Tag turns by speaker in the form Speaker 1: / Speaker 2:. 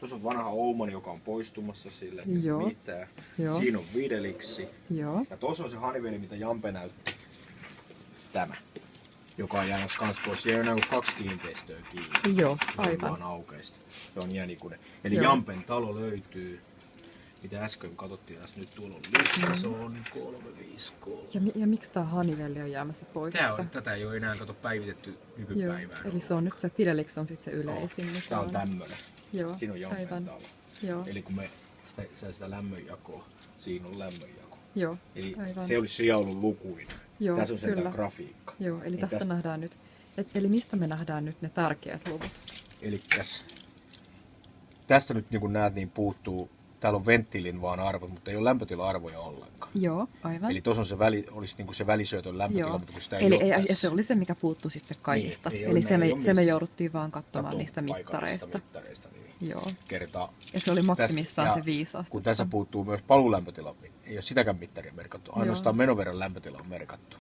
Speaker 1: Tuossa on vanha Ouman, joka on poistumassa sille, että mitään.
Speaker 2: Joo.
Speaker 1: Siinä on Videliksi.
Speaker 2: Joo.
Speaker 1: Ja tuossa on se Honeywell, mitä Jampe näytti. Tämä. Joka on jäämässä kans pois. Siellä on enää kuin 2 kiinteistöä kiinni.
Speaker 2: Joo,
Speaker 1: Se
Speaker 2: aivan.
Speaker 1: on vaan aukeista. Se on jänikuinen. Eli
Speaker 2: Joo.
Speaker 1: Jampen talo löytyy. Mitä äsken katsottiin tässä, nyt tuolla on lista, se on 353.
Speaker 2: Ja miksi tää Honeywell on jäämässä pois?
Speaker 1: Tätä ei ole enää päivitetty nykypäivään.
Speaker 2: Eli se on nyt se Fidelix on sitten se yleisin.
Speaker 1: No, tää on tämmönen.
Speaker 2: Joo,
Speaker 1: siinä on Jampen
Speaker 2: aivan.
Speaker 1: talo.
Speaker 2: Joo.
Speaker 1: Eli kun me sitä lämmönjakoa, siinä on lämmönjako.
Speaker 2: Joo,
Speaker 1: eli
Speaker 2: aivan.
Speaker 1: se olisi sijailun lukuinen.
Speaker 2: Joo,
Speaker 1: tässä on
Speaker 2: kyllä.
Speaker 1: sentään grafiikka.
Speaker 2: Joo, eli
Speaker 1: Niin
Speaker 2: tästä nähdään nyt. Eli mistä me nähdään nyt ne tärkeät luvut?
Speaker 1: Elikkäs tästä nyt niin kuin näet, niin puuttuu, täällä on venttiilin vaan arvot, mutta ei ole lämpötila-arvoja ollenkaan.
Speaker 2: Joo, aivan.
Speaker 1: Eli tuossa on se olisi niin kuin se välisyötön lämpötila, mutta kun sitä ei
Speaker 2: eli
Speaker 1: ole tässä.
Speaker 2: se oli se, mikä puuttui sitten kaikista.
Speaker 1: Niin,
Speaker 2: eli se me
Speaker 1: missä.
Speaker 2: jouduttiin vaan katsomaan niistä mittareista.
Speaker 1: Niin.
Speaker 2: Joo.
Speaker 1: Kertaa.
Speaker 2: Ja se oli maksimissaan
Speaker 1: tästä,
Speaker 2: se 5 astetta.
Speaker 1: Kun tässä puuttuu myös palulämpötila, ei ole sitäkään mittaria merkattu, ainoastaan menoverran lämpötila on merkattu.